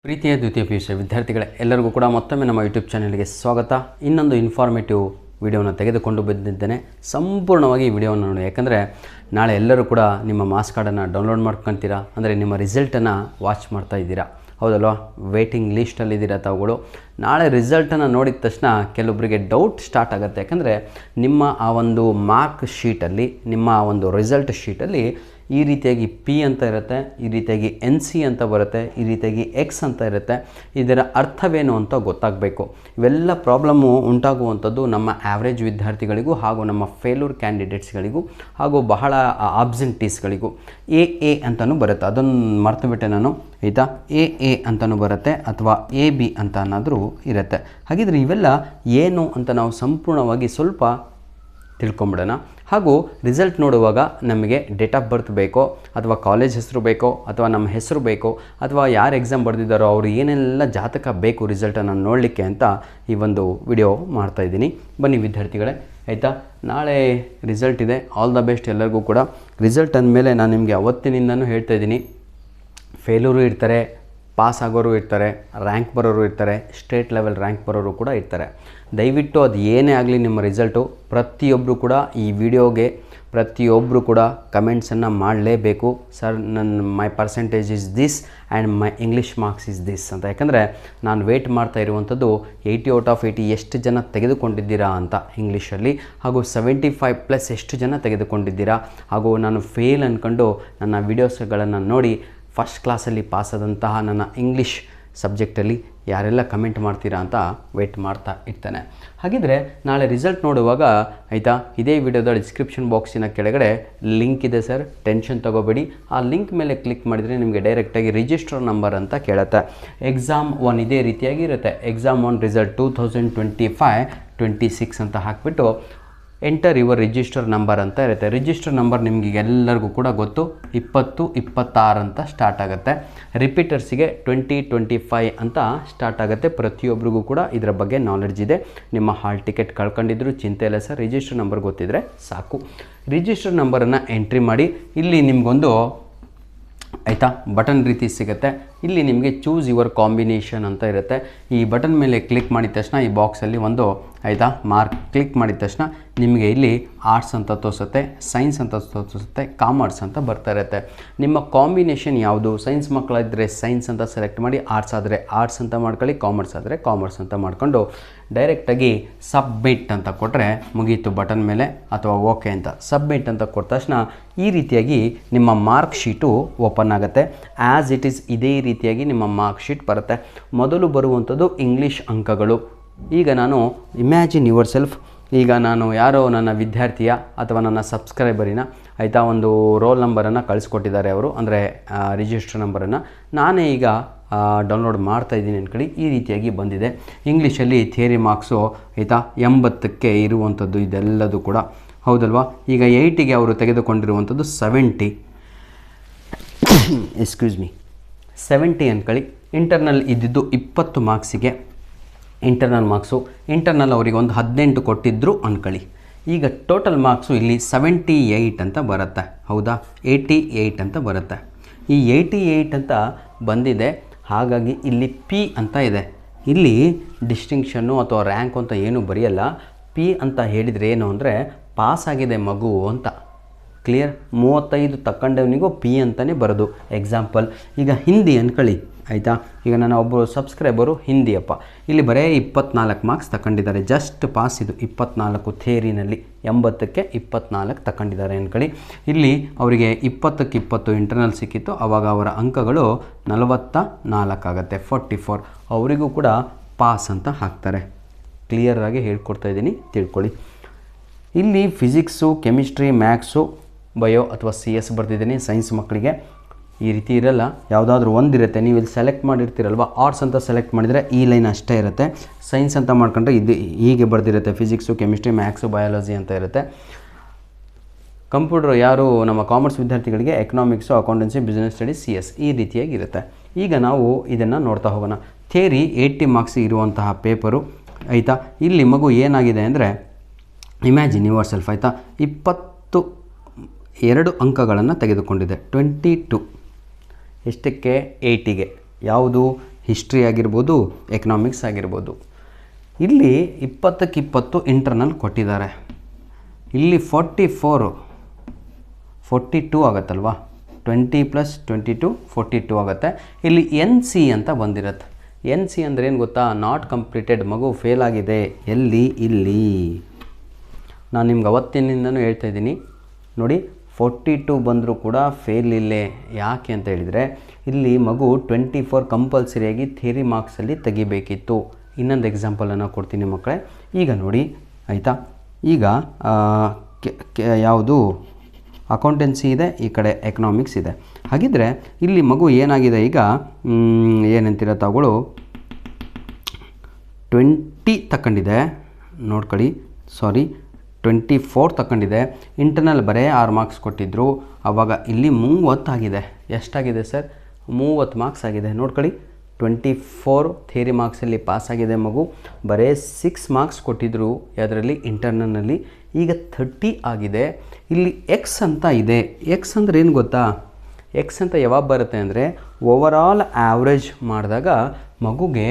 ಪ್ರೀತಿಯ ದ್ವಿತೀಯ PUC ವಿದ್ಯಾರ್ಥಿಗಳೇ ಎಲ್ಲರಿಗೂ ಕೂಡ ಮತ್ತೊಮ್ಮೆ ನಮ್ಮ ಯೂಟ್ಯೂಬ್ ಚಾನೆಲ್ಗೆ ಸ್ವಾಗತ. ಇನ್ನೊಂದು ಇನ್ಫಾರ್ಮೇಟಿವ್ ವಿಡಿಯೋನ ತೆಗೆದುಕೊಂಡು ಬಂದಿದ್ದೇನೆ. ಸಂಪೂರ್ಣವಾಗಿ ಈ ವಿಡಿಯೋವನ್ನು ನೋಡಿ, ಯಾಕಂದರೆ ನಾಳೆ ಎಲ್ಲರೂ ಕೂಡ ನಿಮ್ಮ ಮಾರ್ಕ್ಸ್ ಕಾರ್ಡನ್ನು ಡೌನ್ಲೋಡ್ ಮಾಡ್ಕೊತೀರಾ, ಅಂದರೆ ನಿಮ್ಮ ರಿಸಲ್ಟನ್ನು ವಾಚ್ ಮಾಡ್ತಾ ಇದ್ದೀರಾ, ಹೌದಲ್ವಾ? ವೇಟಿಂಗ್ ಲೀಸ್ಟಲ್ಲಿದ್ದೀರಾ ತಾವುಗಳು. ನಾಳೆ ರಿಸಲ್ಟನ್ನು ನೋಡಿದ ತಕ್ಷಣ ಕೆಲವೊಬ್ಬರಿಗೆ ಡೌಟ್ ಸ್ಟಾರ್ಟ್ ಆಗುತ್ತೆ, ಯಾಕಂದರೆ ನಿಮ್ಮ ಆ ಒಂದು ಮಾರ್ಕ್ ಶೀಟಲ್ಲಿ, ನಿಮ್ಮ ಆ ಒಂದು ರಿಸಲ್ಟ್ ಶೀಟಲ್ಲಿ ಈ ರೀತಿಯಾಗಿ P ಅಂತ ಇರುತ್ತೆ, ಈ ರೀತಿಯಾಗಿ NC ಅಂತ ಬರುತ್ತೆ, ಈ ರೀತಿಯಾಗಿ X ಅಂತ ಇರುತ್ತೆ. ಇದರ ಅರ್ಥವೇನು ಅಂತ ಗೊತ್ತಾಗಬೇಕು. ಇವೆಲ್ಲ ಪ್ರಾಬ್ಲಮ್ಮು ಉಂಟಾಗುವಂಥದ್ದು ನಮ್ಮ ಆ್ಯಾವ್ರೇಜ್ ವಿದ್ಯಾರ್ಥಿಗಳಿಗೂ ಹಾಗೂ ನಮ್ಮ ಫೇಲ್ಯೂರ್ ಕ್ಯಾಂಡಿಡೇಟ್ಸ್ಗಳಿಗೂ ಹಾಗೂ ಬಹಳ ಆಬ್ಸೆಂಟೀಸ್ಗಳಿಗೂ. ಎ ಅಂತಲೂ ಬರುತ್ತೆ, ಅದನ್ನು ಮರ್ತುಬಿಟ್ಟೆ ನಾನು, ಆಯಿತಾ? ಎ ಅಂತಲೂ ಬರುತ್ತೆ ಅಥವಾ AB ಅಂತ ಅನ್ನೋದ್ರೂ ಇರುತ್ತೆ. ಹಾಗಿದ್ರೆ ಇವೆಲ್ಲ ಏನು ಅಂತ ನಾವು ಸಂಪೂರ್ಣವಾಗಿ ಸ್ವಲ್ಪ ತಿಳ್ಕೊಂಬಿಡೋಣ. ಹಾಗೂ ರಿಸಲ್ಟ್ ನೋಡುವಾಗ ನಮಗೆ ಡೇಟ್ ಆಫ್ ಬರ್ತ್ ಬೇಕೋ, ಅಥವಾ ಕಾಲೇಜ್ ಹೆಸರು ಬೇಕೋ, ಅಥವಾ ನಮ್ಮ ಹೆಸರು ಬೇಕೋ, ಅಥವಾ ಯಾರು ಎಕ್ಸಾಮ್ ಬರೆದಿದ್ದಾರೋ ಅವರು ಏನೆಲ್ಲ ಜಾತಕ ಬೇಕು ರಿಸಲ್ಟನ್ನು ನೋಡಲಿಕ್ಕೆ ಅಂತ ಈ ಒಂದು ವಿಡಿಯೋ ಮಾಡ್ತಾಯಿದ್ದೀನಿ. ಬನ್ನಿ ವಿದ್ಯಾರ್ಥಿಗಳೇ, ಆಯಿತಾ? ನಾಳೆ ರಿಸಲ್ಟ್ ಇದೆ. ಆಲ್ ದ ಬೆಸ್ಟ್ ಎಲ್ಲರಿಗೂ ಕೂಡ. ರಿಸಲ್ಟ್ ಅಂದಮೇಲೆ ನಾನು ನಿಮಗೆ ಅವತ್ತಿನಿಂದನೂ ಹೇಳ್ತಾಯಿದ್ದೀನಿ, ಫೇಲೂರು ಇರ್ತಾರೆ, ಪಾಸ್ ಆಗೋರು ಇರ್ತಾರೆ, ರ್ಯಾಂಕ್ ಬರೋರು ಇರ್ತಾರೆ, ಸ್ಟೇಟ್ ಲೆವೆಲ್ ರ್ಯಾಂಕ್ ಬರೋರು ಕೂಡ ಇರ್ತಾರೆ. ದಯವಿಟ್ಟು ಅದು ಏನೇ ಆಗಲಿ ನಿಮ್ಮ ರಿಸಲ್ಟು ಪ್ರತಿಯೊಬ್ಬರು ಕೂಡ ಈ ವಿಡಿಯೋಗೆ ಪ್ರತಿಯೊಬ್ಬರು ಕೂಡ ಕಮೆಂಟ್ಸನ್ನು ಮಾಡಲೇಬೇಕು. Sir, my percentage is this and my English marks is this ಅಂತ. ಯಾಕಂದರೆ ನಾನು ವೇಟ್ ಮಾಡ್ತಾ ಇರುವಂಥದ್ದು 80 ಔಟ್ ಆಫ್ 80 ಎಷ್ಟು ಜನ ತೆಗೆದುಕೊಂಡಿದ್ದೀರಾ ಅಂತ ಇಂಗ್ಲೀಷಲ್ಲಿ, ಹಾಗೂ 75+ ಎಷ್ಟು ಜನ ತೆಗೆದುಕೊಂಡಿದ್ದೀರಾ, ಹಾಗೂ ನಾನು ಫೇಲ್ ಅಂದ್ಕೊಂಡು ನನ್ನ ವೀಡಿಯೋಸ್ಗಳನ್ನು ನೋಡಿ ಫಸ್ಟ್ ಕ್ಲಾಸಲ್ಲಿ ಪಾಸಾದಂತಹ ನನ್ನ ಇಂಗ್ಲೀಷ್ ಸಬ್ಜೆಕ್ಟಲ್ಲಿ ಯಾರೆಲ್ಲ ಕಮೆಂಟ್ ಮಾಡ್ತೀರಾ ಅಂತ ವೆಯ್ಟ್ ಮಾಡ್ತಾ ಇರ್ತಾನೆ. ಹಾಗಿದ್ರೆ ನಾಳೆ ರಿಸಲ್ಟ್ ನೋಡುವಾಗ, ಆಯಿತಾ, ಇದೇ ವಿಡಿಯೋದ ಡಿಸ್ಕ್ರಿಪ್ಷನ್ ಬಾಕ್ಸಿನ ಕೆಳಗಡೆ ಲಿಂಕ್ ಇದೆ ಸರ್, ಟೆನ್ಷನ್ ತೊಗೋಬೇಡಿ. ಆ ಲಿಂಕ್ ಮೇಲೆ ಕ್ಲಿಕ್ ಮಾಡಿದರೆ ನಿಮಗೆ ಡೈರೆಕ್ಟಾಗಿ ರಿಜಿಸ್ಟರ್ ನಂಬರ್ ಅಂತ ಕೇಳುತ್ತೆ. ಎಕ್ಸಾಮ್ 1 ಇದೇ ರೀತಿಯಾಗಿ ಇರುತ್ತೆ. ಎಕ್ಸಾಮ್ 1 ರಿಸಲ್ಟ್ 2025-26 ಅಂತ ಹಾಕಿಬಿಟ್ಟು ಎಂಟರ್ ಯುವರ್ ರಿಜಿಸ್ಟರ್ ನಂಬರ್ ಅಂತ ಇರುತ್ತೆ. ರಿಜಿಸ್ಟರ್ ನಂಬರ್ ನಿಮಗೆ ಎಲ್ಲರಿಗೂ ಕೂಡ ಗೊತ್ತು, 2026 ಅಂತ ಸ್ಟಾರ್ಟ್ ಆಗುತ್ತೆ. ರಿಪೀಟರ್ಸಿಗೆ 2025 ಅಂತ ಸ್ಟಾರ್ಟ್ ಆಗುತ್ತೆ. ಪ್ರತಿಯೊಬ್ಬರಿಗೂ ಕೂಡ ಇದರ ಬಗ್ಗೆ ನಾಲೆಡ್ಜ್ ಇದೆ. ನಿಮ್ಮ ಹಾಲ್ ಟಿಕೆಟ್ ಕಳ್ಕೊಂಡಿದ್ರು ಚಿಂತೆ ಇಲ್ಲ ಸರ್, ರಿಜಿಸ್ಟರ್ ನಂಬರ್ ಗೊತ್ತಿದ್ದರೆ ಸಾಕು. ರಿಜಿಸ್ಟರ್ ನಂಬರನ್ನು ಎಂಟ್ರಿ ಮಾಡಿ, ಇಲ್ಲಿ ನಿಮಗೊಂದು, ಆಯಿತಾ, ಬಟನ್ ರೀತಿ ಸಿಗುತ್ತೆ. ಇಲ್ಲಿ ನಿಮಗೆ ಚೂಸ್ ಯುವರ್ ಕಾಂಬಿನೇಷನ್ ಅಂತ ಇರುತ್ತೆ. ಈ ಬಟನ್ ಮೇಲೆ ಕ್ಲಿಕ್ ಮಾಡಿದ ತಕ್ಷಣ ಈ ಬಾಕ್ಸಲ್ಲಿ ಒಂದು, ಆಯಿತಾ, ಮಾರ್ಕ್ ಕ್ಲಿಕ್ ಮಾಡಿದ ತಕ್ಷಣ ನಿಮಗೆ ಇಲ್ಲಿ ಆರ್ಟ್ಸ್ ಅಂತ ತೋರಿಸುತ್ತೆ, ಸೈನ್ಸ್ ಅಂತ ತೋರಿಸುತ್ತೆ, ಕಾಮರ್ಸ್ ಅಂತ ಬರ್ತಾ ಇರುತ್ತೆ. ನಿಮ್ಮ ಕಾಂಬಿನೇಷನ್ ಯಾವುದು? ಸೈನ್ಸ್ ಮಕ್ಕಳಿದ್ದರೆ ಸೈನ್ಸ್ ಅಂತ ಸೆಲೆಕ್ಟ್ ಮಾಡಿ, ಆರ್ಟ್ಸ್ ಆದರೆ ಆರ್ಟ್ಸ್ ಅಂತ ಮಾಡ್ಕೊಳ್ಳಿ, ಕಾಮರ್ಸ್ ಆದರೆ ಕಾಮರ್ಸ್ ಅಂತ ಮಾಡ್ಕೊಂಡು ಡೈರೆಕ್ಟಾಗಿ ಸಬ್ಮಿಟ್ ಅಂತ ಕೊಟ್ಟರೆ ಮುಗೀತು. ಬಟನ್ ಮೇಲೆ ಅಥವಾ ಓಕೆ ಅಂತ ಸಬ್ಮಿಟ್ ಅಂತ ಕೊಟ್ಟ ತಕ್ಷಣ ಈ ರೀತಿಯಾಗಿ ನಿಮ್ಮ ಮಾರ್ಕ್ ಶೀಟು ಓಪನ್ ಆಗುತ್ತೆ. ಆ್ಯಸ್ ಇಟ್ ಈಸ್ ಇದೇ ರೀತಿಯಾಗಿ ನಿಮ್ಮ ಮಾರ್ಕ್ ಶೀಟ್ ಬರುತ್ತೆ. ಮೊದಲು ಬರುವಂಥದ್ದು ಇಂಗ್ಲೀಷ್ ಅಂಕಗಳು. ಈಗ ನಾನು ಇಮ್ಯಾಜಿನ್ ಯುವರ್ ಸೆಲ್ಫ್, ಈಗ ನಾನು ಯಾರೋ ನನ್ನ ವಿದ್ಯಾರ್ಥಿಯ ಅಥವಾ ನನ್ನ ಸಬ್ಸ್ಕ್ರೈಬರಿನ, ಆಯಿತಾ, ಒಂದು ರೋಲ್ ನಂಬರನ್ನು ಕಳಿಸ್ಕೊಟ್ಟಿದ್ದಾರೆ ಅವರು, ಅಂದರೆ ರಿಜಿಸ್ಟರ್ ನಂಬರನ್ನು ನಾನೇ ಈಗ ಡೌನ್ಲೋಡ್ ಮಾಡ್ತಾಯಿದ್ದೀನಿ ಅಂದ್ಕೊಳ್ಳಿ. ಈ ರೀತಿಯಾಗಿ ಬಂದಿದೆ. ಇಂಗ್ಲೀಷಲ್ಲಿ ಥಿಯರಿ ಮಾರ್ಕ್ಸು, ಆಯಿತಾ, 80ಕ್ಕೆ ಇರುವಂಥದ್ದು ಇದೆಲ್ಲದು ಕೂಡ, ಹೌದಲ್ವಾ? ಈಗ 80ಗೆ ಅವರು ತೆಗೆದುಕೊಂಡಿರುವಂಥದ್ದು 70 ಅಂದ್ಕೊಳ್ಳಿ. ಇಂಟರ್ನಲ್ ಇದ್ದಿದ್ದು 20 ಮಾರ್ಕ್ಸಿಗೆ ಇಂಟರ್ನಲ್ ಮಾರ್ಕ್ಸು. ಇಂಟರ್ನಲ್ ಅವರಿಗೆ ಒಂದು 18 ಕೊಟ್ಟಿದ್ದರು ಅಂದ್ಕೊಳ್ಳಿ. ಈಗ ಟೋಟಲ್ ಮಾರ್ಕ್ಸು ಇಲ್ಲಿ 78 ಅಂತ ಬರುತ್ತೆ, ಹೌದಾ? 88 ಅಂತ ಬರುತ್ತೆ. ಈ 88 ಅಂತ ಬಂದಿದೆ. ಹಾಗಾಗಿ ಇಲ್ಲಿ P ಅಂತ ಇದೆ. ಇಲ್ಲಿ ಡಿಸ್ಟಿಂಕ್ಷನ್ನು ಅಥವಾ ರ್ಯಾಂಕು ಅಂತ ಏನೂ ಬರೆಯಲ್ಲ. P ಅಂತ ಹೇಳಿದರೆ ಏನು ಅಂದರೆ ಪಾಸ್ ಆಗಿದೆ ಮಗು ಅಂತ. ಕ್ಲಿಯರ್? 35 ತಗೊಂಡವನಿಗೂ P ಅಂತಲೇ ಬರೋದು. ಎಕ್ಸಾಂಪಲ್, ಈಗ ಹಿಂದಿ ಅಂದ್ಕೊಳ್ಳಿ, ಆಯಿತಾ? ಈಗ ನನ್ನ ಒಬ್ಬರು ಸಬ್ಸ್ಕ್ರೈಬರು ಹಿಂದಿಯಪ್ಪ, ಇಲ್ಲಿ ಬರೀ 24 ಮಾರ್ಕ್ಸ್ ತಗೊಂಡಿದ್ದಾರೆ, ಜಸ್ಟ್ ಪಾಸ್. ಇದು 24 ಥಿಯರಿನಲ್ಲಿ 80ಕ್ಕೆ 24 ತಗೊಂಡಿದ್ದಾರೆ ಅಂದ್ಕೊಳ್ಳಿ. ಇಲ್ಲಿ ಅವರಿಗೆ 20ಕ್ಕೆ 20 ಇಂಟರ್ನಲ್ ಸಿಕ್ಕಿತ್ತು, ಆವಾಗ ಅವರ ಅಂಕಗಳು 44 ಆಗುತ್ತೆ, 44. ಅವರಿಗೂ ಕೂಡ ಪಾಸ್ ಅಂತ ಹಾಕ್ತಾರೆ. ಕ್ಲಿಯರಾಗಿ ಹೇಳ್ಕೊಡ್ತಾಯಿದ್ದೀನಿ, ತಿಳ್ಕೊಳ್ಳಿ. ಇಲ್ಲಿ ಫಿಸಿಕ್ಸು, ಕೆಮಿಸ್ಟ್ರಿ, ಮ್ಯಾಥ್ಸು, ಬಯೋ ಅಥವಾ CS ಬರ್ತಿದ್ದೀನಿ. ಸೈನ್ಸ್ ಮಕ್ಕಳಿಗೆ ಈ ರೀತಿ ಇರಲ್ಲ, ಯಾವುದಾದ್ರೂ ಒಂದಿರುತ್ತೆ. ನೀವು ಇಲ್ಲಿ ಸೆಲೆಕ್ಟ್ ಮಾಡಿರ್ತೀರಲ್ವ, ಆರ್ಟ್ಸ್ ಅಂತ ಸೆಲೆಕ್ಟ್ ಮಾಡಿದರೆ ಈ ಲೈನ್ ಅಷ್ಟೇ ಇರುತ್ತೆ. ಸೈನ್ಸ್ ಅಂತ ಮಾಡ್ಕೊಂಡ್ರೆ ಇದು ಹೀಗೆ ಬರ್ದಿರುತ್ತೆ, ಫಿಸಿಕ್ಸು, ಕೆಮಿಸ್ಟ್ರಿ, ಮ್ಯಾಥ್ಸು, ಬಯಾಲಜಿ ಅಂತ ಇರುತ್ತೆ. ಕಂಪ್ಯೂಟರ್ ಯಾರು ನಮ್ಮ ಕಾಮರ್ಸ್ ವಿದ್ಯಾರ್ಥಿಗಳಿಗೆ economics, accountancy, business studies, CS ಈ ರೀತಿಯಾಗಿರುತ್ತೆ. ಈಗ ನಾವು ಇದನ್ನು ನೋಡ್ತಾ ಹೋಗೋಣ. ಥಿಯರಿ 80 ಮಾರ್ಕ್ಸ್ ಇರುವಂತಹ ಪೇಪರು, ಆಯಿತಾ? ಇಲ್ಲಿ ಮಗು ಏನಾಗಿದೆ ಅಂದರೆ, ಇಮ್ಯಾಜಿನ್ ಯುವರ್ ಸೆಲ್ಫ್, ಆಯಿತಾ, 22 ಅಂಕಗಳನ್ನು ತೆಗೆದುಕೊಂಡಿದೆ. 22 ಎಷ್ಟಕ್ಕೆ? 80ಗೆ. ಯಾವುದು ಹಿಸ್ಟ್ರಿ ಆಗಿರ್ಬೋದು, ಎಕನಾಮಿಕ್ಸ್ ಆಗಿರ್ಬೋದು. ಇಲ್ಲಿ 20ಕ್ಕೆ 20 ಇಂಟರ್ನಲ್ ಕೊಟ್ಟಿದ್ದಾರೆ. ಇಲ್ಲಿ 42 ಆಗುತ್ತಲ್ವಾ, 20 + 22 42 ಆಗುತ್ತೆ. ಇಲ್ಲಿ NC ಅಂತ ಬಂದಿರುತ್ತೆ. NC ಅಂದರೆ ಏನು ಗೊತ್ತಾ? ನಾಟ್ ಕಂಪ್ಲೀಟೆಡ್, ಮಗು ಫೇಲ್ ಆಗಿದೆ. ಎಲ್ಲಿ? ಇಲ್ಲಿ. ನಾನು ನಿಮ್ಗೆ ಅವತ್ತಿನಿಂದನೂ ಹೇಳ್ತಾ ಇದ್ದೀನಿ ನೋಡಿ, 42 ಬಂದರೂ ಕೂಡ ಫೇಲ್ ಇಲ್ಲೇ. ಯಾಕೆ ಅಂತ ಹೇಳಿದರೆ ಇಲ್ಲಿ ಮಗು 24 ಕಂಪಲ್ಸರಿಯಾಗಿ ಥಿಯರಿ ಮಾರ್ಕ್ಸಲ್ಲಿ ತೆಗಿಬೇಕಿತ್ತು. ಇನ್ನೊಂದು ಎಕ್ಸಾಂಪಲನ್ನು ಕೊಡ್ತೀನಿ ಮಕ್ಕಳೇ. ಈಗ ನೋಡಿ ಆಯಿತಾ, ಈಗ ಯಾವುದು ಅಕೌಂಟೆನ್ಸಿ ಇದೆ, ಈ ಕಡೆ ಎಕನಾಮಿಕ್ಸ್ ಇದೆ. ಹಾಗಿದ್ದರೆ ಇಲ್ಲಿ ಮಗು ಏನಾಗಿದೆ, ಈಗ ಏನಂತೀರ ತಗೊಳ್ಳು, 20 ತಗೊಂಡಿದೆ ನೋಡ್ಕೊಳ್ಳಿ, 24 ತಗೊಂಡಿದೆ. ಇಂಟರ್ನಲ್ ಬರೇ 6 ಮಾರ್ಕ್ಸ್ ಕೊಟ್ಟಿದ್ದರು. ಆವಾಗ ಇಲ್ಲಿ 30 ಆಗಿದೆ. ಎಷ್ಟಾಗಿದೆ ಸರ್? 30 ಮಾರ್ಕ್ಸ್ ಆಗಿದೆ. ನೋಡ್ಕೊಳ್ಳಿ, 24 ಥಿಯರಿ ಮಾರ್ಕ್ಸಲ್ಲಿ ಪಾಸ್ ಆಗಿದೆ ಮಗು. ಬರೇ 6 ಮಾರ್ಕ್ಸ್ ಕೊಟ್ಟಿದ್ದರು ಅದರಲ್ಲಿ ಇಂಟರ್ನಲ್ನಲ್ಲಿ. ಈಗ 30 ಆಗಿದೆ. ಇಲ್ಲಿ ಎಕ್ಸ್ ಅಂತ ಇದೆ. ಎಕ್ಸ್ ಅಂದರೆ ಏನು ಗೊತ್ತಾ? ಎಕ್ಸ್ ಅಂತ ಯಾವಾಗ ಬರುತ್ತೆ ಅಂದರೆ ಓವರಾಲ್ ಆ್ಯಾವ್ರೇಜ್ ಮಾಡಿದಾಗ ಮಗುಗೆ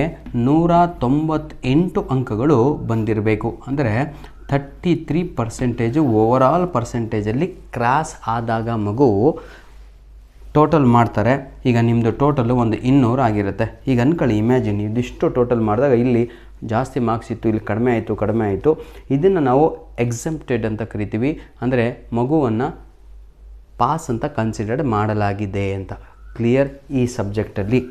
198 ಅಂಕಗಳು ಬಂದಿರಬೇಕು. ಅಂದರೆ 33% ಓವರಾಲ್ ಪರ್ಸೆಂಟೇಜಲ್ಲಿ ಕ್ರಾಸ್ ಆದಾಗ ಮಗು ಟೋಟಲ್ ಮಾಡ್ತಾರೆ. ಈಗ ನಿಮ್ಮದು ಟೋಟಲು ಒಂದು 200 ಆಗಿರುತ್ತೆ. ಈಗ ಅಂದ್ಕೊಳ್ಳಿ, ಇಮ್ಯಾಜಿನ್ ಇದಿಷ್ಟು ಟೋಟಲ್ ಮಾಡಿದಾಗ ಇಲ್ಲಿ ಜಾಸ್ತಿ ಮಾರ್ಕ್ಸ್ ಇತ್ತು, ಇಲ್ಲಿ ಕಡಿಮೆ ಆಯಿತು. ಇದನ್ನು ನಾವು ಎಕ್ಸೆಂಪ್ಟೆಡ್ ಅಂತ ಕರಿತೀವಿ. ಅಂದರೆ ಮಗುವನ್ನು ಪಾಸ್ ಅಂತ ಕನ್ಸಿಡರ್ಡ್ ಮಾಡಲಾಗಿದೆ ಅಂತ. ಕ್ಲಿಯರ್? ಈ ಸಬ್ಜೆಕ್ಟಲ್ಲಿ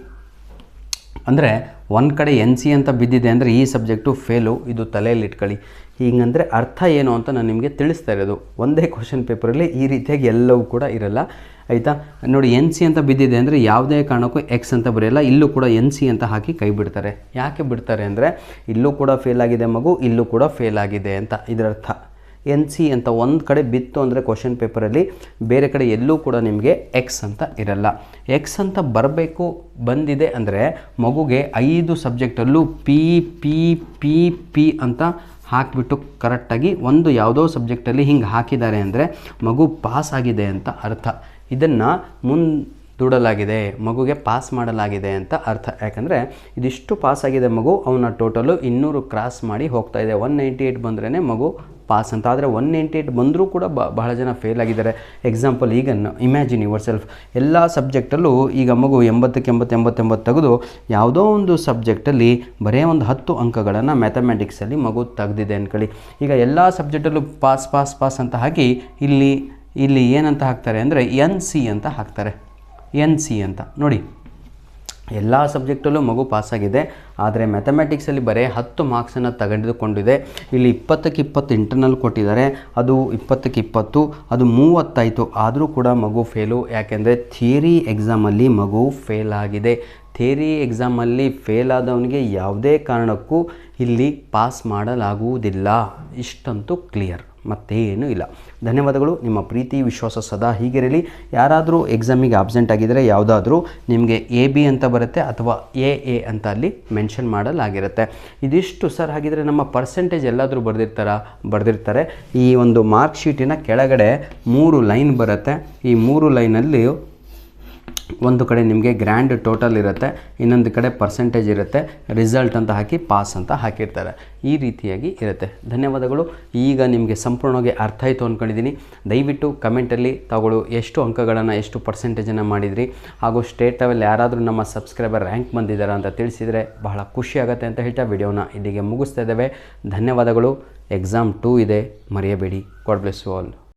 ಅಂದರೆ ಒಂದು ಕಡೆ NC ಅಂತ ಬಿದ್ದಿದೆ ಅಂದರೆ ಈ ಸಬ್ಜೆಕ್ಟು ಫೇಲು. ಇದು ತಲೆಯಲ್ಲಿ ಇಟ್ಕೊಳ್ಳಿ. ಹೀಗಂದರೆ ಅರ್ಥ ಏನು ಅಂತ ನಾನು ನಿಮಗೆ ತಿಳಿಸ್ತಾ ಇರೋದು. ಒಂದೇ ಕ್ವಶನ್ ಪೇಪರಲ್ಲಿ ಈ ರೀತಿಯಾಗಿ ಎಲ್ಲವೂ ಕೂಡ ಇರಲ್ಲ ಆಯಿತಾ. ನೋಡಿ, NC ಅಂತ ಬಿದ್ದಿದೆ ಅಂದರೆ ಯಾವುದೇ ಕಾರಣಕ್ಕೂ ಎಕ್ಸ್ ಅಂತ ಬರೆಯಲ್ಲ. ಇಲ್ಲೂ ಕೂಡ NC ಅಂತ ಹಾಕಿ ಕೈ ಬಿಡ್ತಾರೆ. ಯಾಕೆ ಬಿಡ್ತಾರೆ ಅಂದರೆ ಇಲ್ಲೂ ಕೂಡ ಫೇಲ್ ಆಗಿದೆ ಮಗು, ಇಲ್ಲೂ ಕೂಡ ಫೇಲ್ ಆಗಿದೆ ಅಂತ ಇದರರ್ಥ. NC ಅಂತ ಒಂದು ಕಡೆ ಬಿತ್ತು ಅಂದರೆ ಕ್ವಶನ್ ಪೇಪರಲ್ಲಿ, ಬೇರೆ ಕಡೆ ಎಲ್ಲೂ ಕೂಡ ನಿಮಗೆ ಎಕ್ಸ್ ಅಂತ ಇರಲ್ಲ. ಎಕ್ಸ್ ಅಂತ ಬರಬೇಕು, ಬಂದಿದೆ ಅಂದರೆ ಮಗುಗೆ 5 ಸಬ್ಜೆಕ್ಟಲ್ಲೂ ಪಿ ಅಂತ ಹಾಕಿಬಿಟ್ಟು ಕರೆಕ್ಟಾಗಿ ಒಂದು ಯಾವುದೋ ಸಬ್ಜೆಕ್ಟಲ್ಲಿ ಹಿಂಗೆ ಹಾಕಿದ್ದಾರೆ ಅಂದರೆ ಮಗು ಪಾಸ್ ಆಗಿದೆ ಅಂತ ಅರ್ಥ. ಇದನ್ನು ಮುಂದೂಡಲಾಗಿದೆ, ಮಗುಗೆ ಪಾಸ್ ಮಾಡಲಾಗಿದೆ ಅಂತ ಅರ್ಥ. ಯಾಕಂದರೆ ಇದಿಷ್ಟು ಪಾಸ್ ಆಗಿದೆ ಮಗು, ಅವನ ಟೋಟಲು 200 ಕ್ರಾಸ್ ಮಾಡಿ ಹೋಗ್ತಾ ಇದೆ. 198 ಬಂದ್ರೇ ಮಗು ಪಾಸ್ ಅಂತ. ಆದರೆ 198 ಬಂದರೂ ಕೂಡ ಬಹಳ ಜನ ಫೇಲ್ ಆಗಿದ್ದಾರೆ. ಎಕ್ಸಾಂಪಲ್, ಈಗ ಇಮ್ಯಾಜಿನ್ ಯುವರ್ ಸೆಲ್ಫ್, ಎಲ್ಲ ಸಬ್ಜೆಕ್ಟಲ್ಲೂ ಈಗ ಮಗು 80ಕ್ಕೆ 80 ತೆಗೆದು ಯಾವುದೋ ಒಂದು ಸಬ್ಜೆಕ್ಟಲ್ಲಿ ಬರೀ ಒಂದು 10 ಅಂಕಗಳನ್ನು ಮ್ಯಾಥಮೆಟಿಕ್ಸಲ್ಲಿ ಮಗು ತೆಗೆದಿದೆ ಅಂದ್ಕೊಳ್ಳಿ. ಈಗ ಎಲ್ಲ ಸಬ್ಜೆಕ್ಟಲ್ಲೂ ಪಾಸ್ ಅಂತ ಹಾಕಿ ಇಲ್ಲಿ ಏನಂತ ಹಾಕ್ತಾರೆ ಅಂದರೆ NC ಅಂತ ಹಾಕ್ತಾರೆ. NC ಅಂತ ನೋಡಿ, ಎಲ್ಲ ಸಬ್ಜೆಕ್ಟಲ್ಲೂ ಮಗು ಪಾಸಾಗಿದೆ. ಆದರೆ ಮ್ಯಾಥಮೆಟಿಕ್ಸಲ್ಲಿ ಬರೀ 10 ಮಾರ್ಕ್ಸನ್ನು ತೆಗೆದುಕೊಂಡಿದೆ. ಇಲ್ಲಿ 20ಕ್ಕೆ 20 ಇಂಟರ್ನಲ್ ಕೊಟ್ಟಿದ್ದಾರೆ. ಅದು 20ಕ್ಕೆ 20, ಅದು 30 ಆಯಿತು. ಆದರೂ ಕೂಡ ಮಗು ಫೇಲು. ಯಾಕೆಂದರೆ ಥಿಯರಿ ಎಕ್ಸಾಮಲ್ಲಿ ಮಗು ಫೇಲ್ ಆಗಿದೆ. ಥಿಯರಿ ಎಕ್ಸಾಮಲ್ಲಿ ಫೇಲ್ ಆದವನಿಗೆ ಯಾವುದೇ ಕಾರಣಕ್ಕೂ ಇಲ್ಲಿ ಪಾಸ್ ಮಾಡಲಾಗುವುದಿಲ್ಲ. ಇಷ್ಟಂತೂ ಕ್ಲಿಯರ್, ಮತ್ತೇನೂ ಇಲ್ಲ. ಧನ್ಯವಾದಗಳು. ನಿಮ್ಮ ಪ್ರೀತಿ ವಿಶ್ವಾಸ ಸದಾ ಹೀಗಿರಲಿ. ಯಾರಾದರೂ ಎಕ್ಸಾಮಿಗೆ ಆಬ್ಸೆಂಟ್ ಆಗಿದ್ದರೆ ಯಾವುದಾದ್ರೂ ನಿಮಗೆ AB ಅಂತ ಬರುತ್ತೆ ಅಥವಾ AA ಅಂತ ಅಲ್ಲಿ ಮೆನ್ಷನ್ ಮಾಡಲಾಗಿರುತ್ತೆ. ಇದಿಷ್ಟು ಸರ್, ಹಾಗಿದ್ರೆ ನಮ್ಮ ಪರ್ಸೆಂಟೇಜ್ ಎಲ್ಲಾದರೂ ಬರೆದಿರ್ತಾರೆ. ಈ ಒಂದು ಮಾರ್ಕ್ ಶೀಟಿನ ಕೆಳಗಡೆ 3 ಲೈನ್ ಬರುತ್ತೆ. ಈ 3 ಲೈನಲ್ಲಿ ಒಂದು ಕಡೆ ನಿಮಗೆ ಗ್ರ್ಯಾಂಡ್ ಟೋಟಲ್ ಇರುತ್ತೆ, ಇನ್ನೊಂದು ಕಡೆ ಪರ್ಸೆಂಟೇಜ್ ಇರುತ್ತೆ, ರಿಸಲ್ಟ್ ಅಂತ ಹಾಕಿ ಪಾಸ್ ಅಂತ ಹಾಕಿರ್ತಾರೆ. ಈ ರೀತಿಯಾಗಿ ಇರುತ್ತೆ. ಧನ್ಯವಾದಗಳು. ಈಗ ನಿಮಗೆ ಸಂಪೂರ್ಣವಾಗಿ ಅರ್ಥ ಆಯಿತು ಅಂದ್ಕೊಂಡಿದ್ದೀನಿ. ದಯವಿಟ್ಟು ಕಮೆಂಟಲ್ಲಿ ತಗೊಳ್ಳು, ಎಷ್ಟು ಅಂಕಗಳನ್ನು, ಎಷ್ಟು ಪರ್ಸೆಂಟೇಜನ್ನು ಮಾಡಿದ್ರಿ, ಹಾಗೂ ಸ್ಟೇಟ್ ಲೆವೆಲ್ ಯಾರಾದರೂ ನಮ್ಮ ಸಬ್ಸ್ಕ್ರೈಬರ್ ರ್ಯಾಂಕ್ ಬಂದಿದ್ದಾರಾ ಅಂತ ತಿಳಿಸಿದರೆ ಬಹಳ ಖುಷಿ ಆಗುತ್ತೆ ಅಂತ ಹೇಳ್ತಾ ವಿಡಿಯೋನ ಇಲ್ಲಿಗೆ ಮುಗಿಸ್ತಾ ಇದ್ದೇವೆ. ಧನ್ಯವಾದಗಳು. ಎಕ್ಸಾಮ್ 2 ಇದೆ, ಮರೆಯಬೇಡಿ. God bless you all.